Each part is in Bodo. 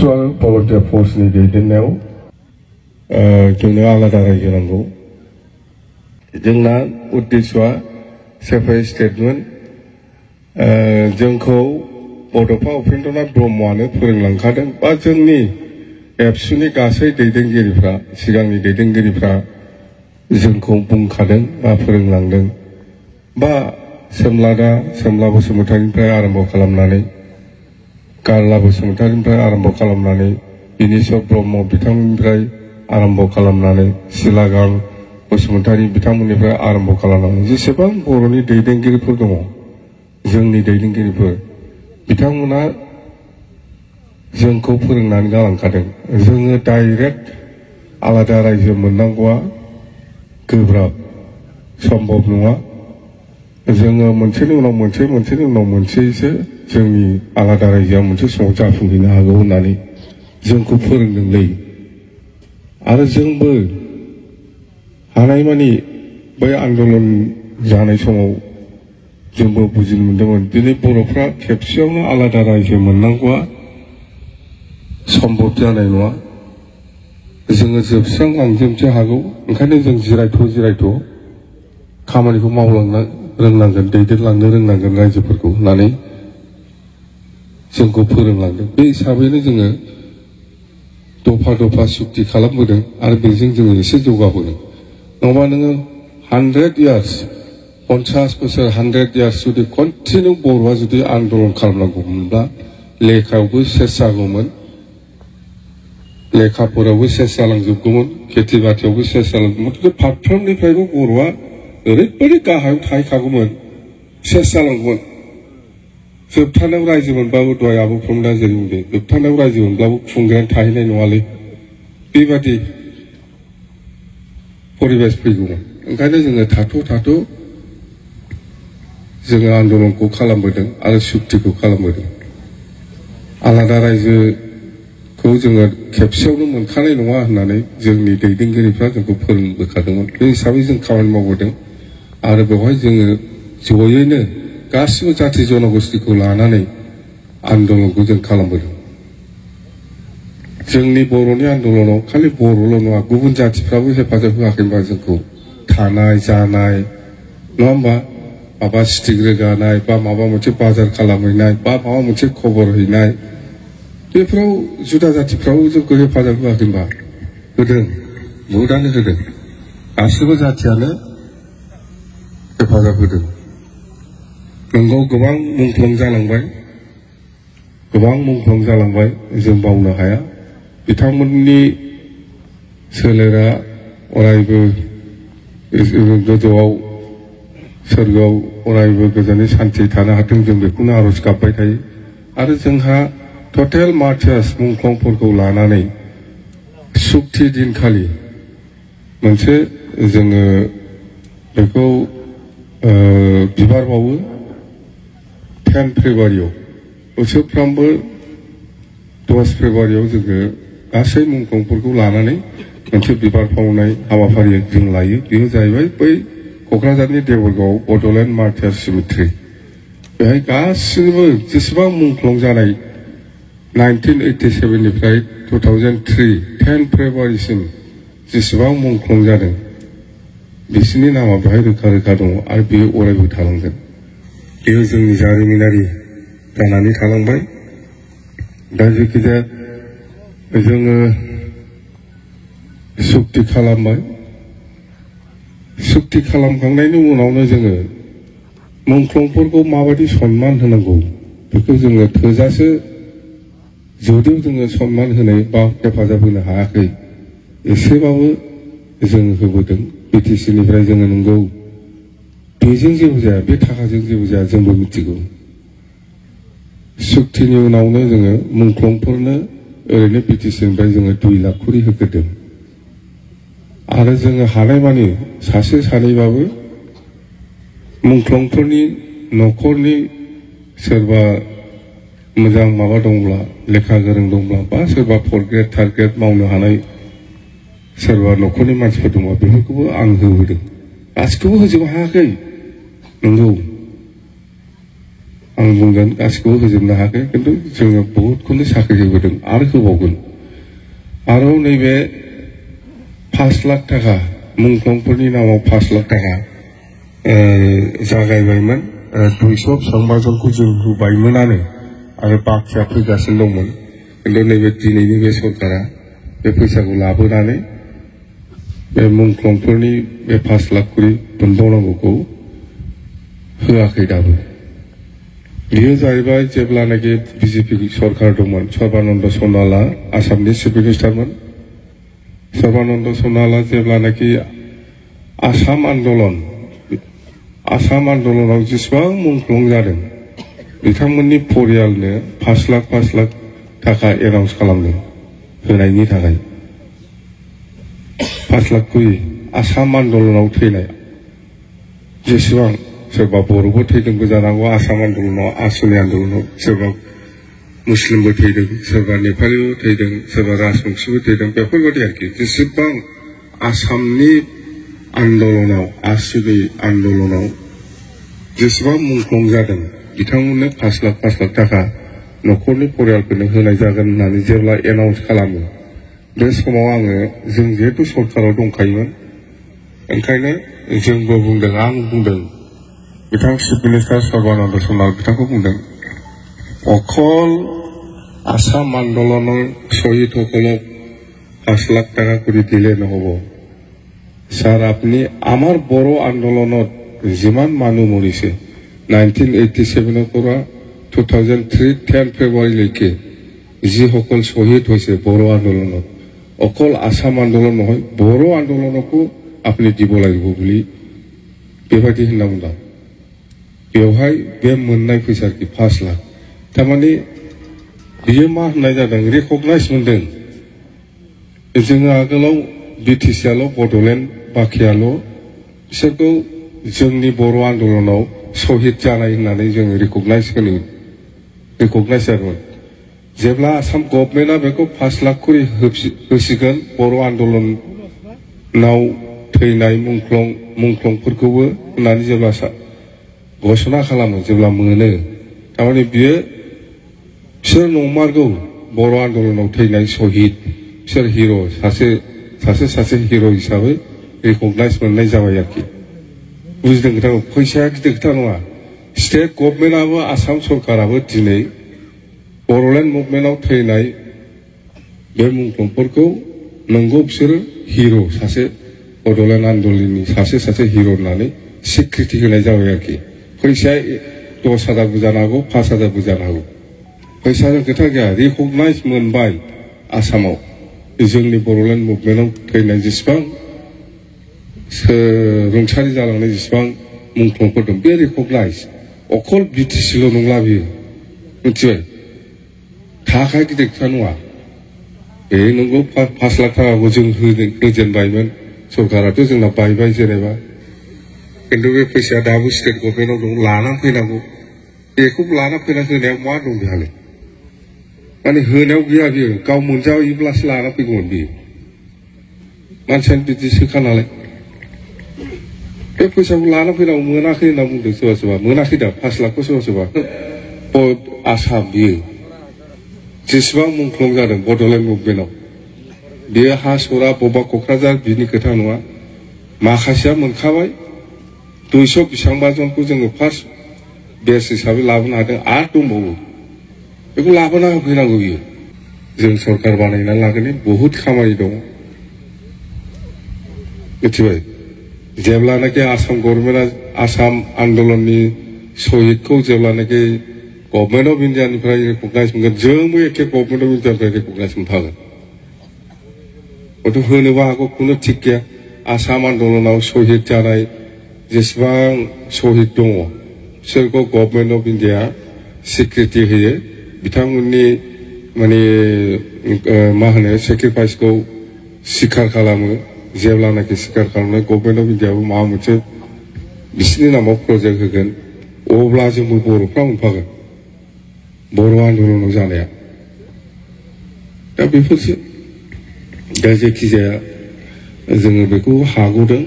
एक्चुअल भलन्टियार फर्सनि दैदेननायाव जोंनो आलादा रायजो नांगौ। जोंना उद्देश्यआ सेपारेट स्टेटमोन। जोंखौ बड'फा उपेन्द्रनाथ ब्रह्मआनो फोरोंलांखादों बा जोंनि एबसुनि गासै दैदेनगिरिफ्रा सिगांनि दैदेनगिरिफ्रा जोंखौ बुंखादों बा फोरोंलांदों। बा सोमला बसुमतारीनिफ्राय आरम्भ खालामनानै गारला बसुमतारीनिफ्राय आरम्भ खालामनानै बिनेश्वर ब्रह्म बिथांमोननिफ्राय आरम्भ खालामनानै सिलागां बसुमतारी बिथांमोननिफ्राय आरम्भ खालामनानै जेसेबां बर'नि दैदेनगिरिफोर दङ जोंनि दैदेनगिरिफोर बिथांमोना जोंखौ फोरोंनानै गालांखादों। जोङो डाइरेक्ट आलादा रायजो मोननांगौआ गोब्राब सम्भब नङा। जोङो मोनसेनि उनाव मोनसे मोनसेनि उनाव मोनसेसो जोंनि आलादा रायजोआ मोनसे समाव जाफुंहैनो हागौ होननानै जोंखौ फोरोंदोंलै। आरो जोंबो हानायमानि बै आन्दलन जानाय समाव जोंबो बुजिनो मोन्दोंमोन दिनै बर'फ्रा खेबसेयावनो आलादा रायजो मोननांगौआ सम्भब जानाय नङा। जोङो जोबस्रांलांजोबनोसो हागौ। ओंखायनो जों जिरायथ' खामानिखौ मावलांनो रोंनांगोन, दैदेनलांनो रोंनांगोन रायजोफोरखौ होननानै जोंखौ फोरोंलांदों। बे हिसाबैनो जोङो दफा सुक्ति खालामबोदों आरो बेजों जोङो एसे जौगाबोदों। नङाबा नोङो 100 years 50 बोसोर 100 years जुदि कन्टिनिउ बर'आ जुदि आन्दलन खालामनांगौमोनब्ला लेखायावबो सेस जागौमोन, लेखाफोरावबो सेस जालांजोबगौमोन, खेथि बाथियावबो सेस जालांगौमोन। फारफ्रोमनिफ्रायबो बर'आ ओरैबायदि गाहायाव थाहैखागौमोन, सेस जालांगौमोन। जोबथानायाव रायजो मोनब्लाबो दहाय आब' प्रमदा जेरै बुंदों, जोबथानायाव रायजो मोनब्लाबो खुंग्रायानो थाहैनाय नङालै, बेबादि परिबेस फैगौमोन। ओंखायनो जोङो थाथ' जोङो आन्दलनखौ खालामबोदों आरो सुक्तिखौ खालामबोदों। आलादा रायजोखौ जोङो खेबसेयावनो मोनखानाय नङा होननानै जोंनि दैदेनगिरिफ्रा जोंखौ फोरोंबोखादोंमोन। बे हिसाबै जों खामानि मावबोदों आरो बेवहाय जोङो जयैनो गासिबो जाथि जनगोष्ठीखौ लानानै आन्दलनखौ जों खालामबोदों। जोंनि बर'नि आन्दलनाव खालि बर'ल' नङा, गुबुन जाथिफ्राबो हेफाजाब होआखैबा जोंखौ थानाय जानाय नङा होमबा, माबा स्टिक रोगानाय बा माबा मोनसे बाजार खालामहैनाय बा माबा मोनसे खबर हैनाय, बेफोराव जुदा जाथिफ्राबो जोंखौ हेफाजाब होआखैबा होदों, बहुदानो होदों। गासिबो जाथियानो हेफाजाब होदों। नंगौ गोबां मुंख्लं जालांबाय, जों बावनो हाया। बिथांमोननि सोलेरा अरायबो गोजौआव सोरगोआव अरायबो गोजोनै सान्थि थानो हाथों, जों बेखौनो आरज गाबबाय थायो। आरो जोंहा टटेल मार्टियार्स मुंख्लंफोरखौ लानानै सुक्ति दिनखालि मोनसे जोङो बेखौ बिबार बावो 10 फेब्रुवारियाव। बोसोरफ्रामबो 10 फेब्रुवारियाव जोङो गासै मुंख्लंफोरखौ लानानै मोनसे बिबार बावनाय हाबाफारि जों लायो। बेयो जाहैबाय बै क'क्राझारनि देबरगाव बड'लेण्ड मार्टियार्स सिमेट्रि। बेहाय गासिबो जेसेबां मुंख्लं जानाय 1987 निफ्राय 2003 10 फेब्रुवारिसिम जेसेबां मुंख्लं जादों बिसोरनि नामा बेहाय रोखा दङ आरो बेयो अरायबो थालांगोन। बेयो जोंनि जारिमिनारि जानानै थालांबाय। दा जायखिजाया जोङो सुक्ति खालामबाय। सुक्ति खालामखांनायनि उनावनो जोङो मुंख्लंफोरखौ माबायदि सनमान होनांगौ बेखौ जोङो थोजासे जुदिव जोङो सनमान होनाय बा हेफाजाब होनो हायाखै, एसेबाबो जोङो होबोदों। बिटिसिनिफ्राय जोङो नंगौ बेजों जेबो जाया, बे थाखाजों जेबो जाया, जोंबो मिथिगौ। सुक्तिनि उनावनो जोङो मुंख्लंफोरनो ओरैनो बिटिसिनिफ्राय जोङो 2 लाख खरि होग्रोदों। आरो जोङो हानायमानि सासे सानैबाबो मुंख्लंफोरनि न'खरनि सोरबा मोजां माबा दंब्ला, लेखा गोरों दंब्ला बा सोरबा 4 ग्रेड 3 ग्रेड मावनो हानाय सोरबा न'खरनि मानसिफोर दंबा बेफोरखौबो आं होबोदों। गासिखौबो होजोबनो हायाखै नंगौ, आं बुंगोन गासिखौबो होजोबनो हायाखै खिन्थु जोङो बहुतखौनो साख्रि होबोदों आरो होबावगोन आरो नैबे 5 लाख थाखा मुंख्लंफोरनि नामाव 5 लाख थाखा जागायबायमोन 200 बेसेबांबा जनखौ जों होबायमोनानो आरो बाखिया फैगासिनो दंमोन खिन्थु नैबे दिनैनि बे सरकारा बे फैसाखौ लाबोनानै बे मुंख्लंफोरनि बे 5 लाख करि मोनबावनांगौखौ होआखै दाबो बेयो जाहैबाय जेब्लानाखि बिजेपि सरकार दंमोन सर्बानन्द सन'वाला आसामनि चिफ मिनिस्टारमोन सर्बानन्द सन'वाला जेब्लानाखि आसाम आन्दलनाव जेसेबां मुंख्लं जादों बिथांमोननि परियालनो 5 लाख थाखा एनाउन्स खालामदों होनायनि थाखाय 5 लाख करि आसाम आन्दलनाव थैनाय जेसेबां सोरबा बर'बो थैदोंबो जानांगौ आसाम आन्दलनाव आसामनि आन्दलनाव सोरबा मुस्लिमबो थैदों सोरबा नेपालिबो थैदों सोरबा राजबंशिबो थैदों बेफोरबायदि आरोखि जेसेबां आसामनि आन्दलनाव आसुनि आन्दलनाव जेसेबां मुंख्लं जादों बिथांमोननो 5 लाख थाखा न'खरनि परियालफोरनो होनाय जागोन होननानै जेब्ला एनाउन्स खालामो बे समाव आङो जों जिहेतु सरकाराव दंखायोमोन ओंखायनो जोंबो बुंदों आं बुंदों बिथां चिफ मिनिस्टार सर्बानन्द सन'वाल बिथांखौ बुंदों অকল আসাম আন্দোলনৰ শহীদসকলক 5 লাখ টাকা কৰি দিলে নহব স্যার আপনি আমার বড় আন্দোলনত যিমান মানুহ মৰিছে 1987 পৰা 2003 10 ফেব্ৰুৱাৰীলৈকে যিসকল শহীদ হৈছে বড় আন্দোলনত অকল আসাম আন্দোলন নহয় বড় আন্দোলনকো আপনি দিব লাগিব বুলি बेबायदि होनना बुंदों बेवहाय बे मोननाय फैसा 5 लाख थारमाने बियो मा होननाय जादों रिकगनाइज मोनदों जोङो आगोलाव बिटिसिआल' बड'लेण्ड बाखियाल' बिसोरखौ जोंनि बर' आन्दोलनाव शहीद जानाय होननानै जोङो रिकगनाइज जादोंमोन जेब्ला आसाम गभर्नमेन्टआ बेखौ 5 लाख करि होसिगोन बर' आन्दोलनाव थैनाय मुंख्लंफोरखौबो होननानै जेब्ला घोषणा खालामो जेब्ला मोनो थारमाने बियो बिसोर नंमारगौ बर' आन्दोलनाव थैनाय शहीद बिसोर हिर' सासे हिर' हिसाबै रिकगनाइज मोननाय जाबाय आरोखि बुजिदों खोथाखौ फैसाया गिदिर खोथा नङा स्टेट गभर्नमेन्टआबो आसाम सरकाराबो दिनै बड'लेण्ड मुभमेन्टआव थैनाय बे मुंख्लंफोरखौ नंगौ बिसोरो हिर' सासे बड'लेण्ड आन्दोलननि सासे हिर' होननानै स्वीकृति होनाय जाबाय आरोखि फैसाया 10,000 जानो हागौ 5,000 जानो हागौ फैसाजों खोथा गैया रिकगनाइज मोनबाय आसामाव जोंनि बड'लेण्ड मुभमेन्टआव थैनाय जेसेबां रुंसारि जालांनाय जेसेबां मुंख्लंफोर दं बे रिकगनाइज अकल बिटिसिल' नंला बियो मिथिबाय थाखाया गिदिर खोथा नङा बे नंगौ 5 लाख थाखाखौ जों होजेनबायमोन सरकाराथ' जोंना बायबाय जेनेबा खिन्थु बे फैसाया दाबो स्टेट गभर्नमेन्टआव दं लानानै फैनांगौ बेखौ लाना फैना होनायाव मा दं बेहालाय माने होनायाव गैया बियो गाव मोनजायोब्लासो लाना फैगौमोन बियो मानसियानो बिदिसोखा नालाय बे फैसाखौ लाना फैनांगौ मोनाखै होनना बुंदों सोरबा मोनाखै दा 5 लाखखौ सोरबा आसाम बियो जेसेबां मुंख्लं जादों बड'लेण्ड मुभमेन्टआव बेयो हा सरा बबेबा क'क्राझार बिनि खोथा नङा माखासेया मोनखाबाय 200 बेसेबांबा जनखौ जोङो फार्स्ट बेस हिसाबै लाबोनो हादों आरो दंबावो बेखौ लाबोना होफैनांगौ बियो जों सरकार बानायनानै लागोन बहुद खामानि दं मिथिबाय जेब्लानाखि आसाम गभर्नमेन्टआ आसाम आन्दोलननि शहीदखौ जेब्लानाखि गभर्नमेन्ट अफ इन्डियानिफ्राय रिकगनाइज मोनगोन जोंबो एखे गभर्नमेन्ट अफ इन्डियानिफ्राय रिकगनाइज मोनफागोन हयथ' होनोबो हागौ खुनु थिग गैया आसाम आन्दोलनाव शहीद जानाय जेसेबां शहीद दङ बिसोरखौ गभर्नमेन्ट अफ इन्डिया स्वीकृति होयो बिथांमोननि माने मा होनो सेक्रिफाइसखौ स्वीकार खालामो जेब्लानाखि स्वीकार खालामो गभर्नमेन्ट अफ इन्डियाबो माबा मोनसे बिसोरनि नामाव प्रजेक्ट होगोन अब्ला जोंबो बर'फ्रा मोनफागोन बर' आन्दोलनाव जानाया दा बेफोरसो दा जेखि जाया जोङो बेखौ हागौदों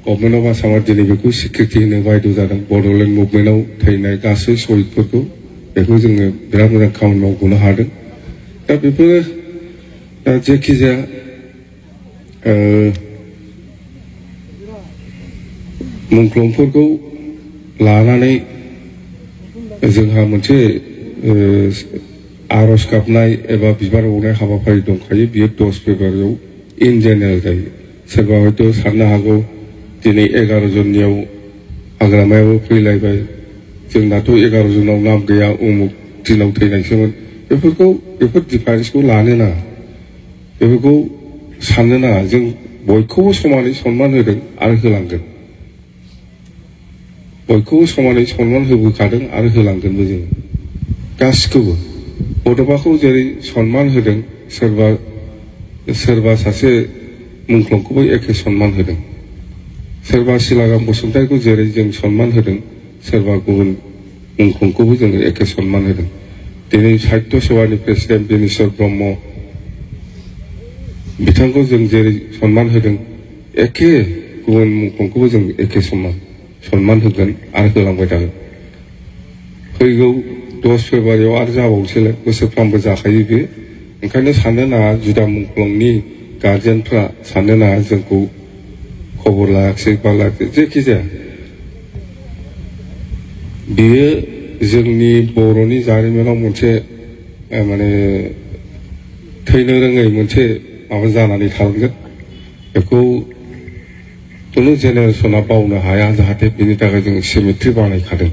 गभर्नमेन्ट अफ आसामा दिनै बेखौ सिक्रिटि होनो बायद' जादों बड'लेण्ड मुभमेन्टआव थैनाय गासै सहिदफोरखौ बेखौ जोङो बिराद मोजां खामानि मावबोनो हादों दा बेफोरो जेखि जाया मुंख्लंफोरखौ लानानै जोंहा मोनसे आर'ज गाबनाय एबा बिबार बावनाय हाबाफारि दंखायो बियो 10 फेब्रुवारियाव इन जेनेरेल जायो सोरबा हयथ' साननो हागौ दिनै 11 जननियाव हाग्रामायाबो फैलायबाय जोंनाथ' 11 जनाव नाम गैया उमुक दिनाव थैनायसोमोन बेफोर डिफारेन्सखौ लानो नाङा बेफोरखौ साननो नाङा जों बयखौबो समानै सनमान होदों आरो होलांगोन बयखौबो समानै सनमान होबोखादों आरो होलांगोनबो जोङो गासिखौबो बड'फाखौ जेरै सनमान होदों सोरबा सासे मुंख्लंखौबो एखे सनमान होदों सोरबा सिलागाम बसुमतारिखौ जेरै जों सनमान होदों सोरबा गुबुन मुंख्लंखौबो जोङो एखे सनमान होदों दिनै साहित्य सभानि प्रेसिडेन्ट बिनेश्वर ब्रह्म बिथांखौ जों जेरै सनमान होदों एखे गुबुन मुंख्लंखौबो जों एखे सनमान होगोन आरो होलांबाय थागोन फैगौ 10 फेब्रुवारियाव आरो जाबावसैलाय बोसोरफ्रामबो जाखायो बे ओंखायनो साननो नाङा जुदा मुंख्लंनि गार्जेनफ्रा साननो नाङा जोंखौ खबर लायाखिसै बा लायाखिसै जेखि जाया बेयो जोंनि बर'नि जारिमिनाव मोनसे माने थैनो रोङै मोनसे माबा जानानै थालांगोन बेखौ खुनु जेनेरेसना बावनो हाया जाहाथे बेनि थाखाय जों सिमेट्रि बानायखादों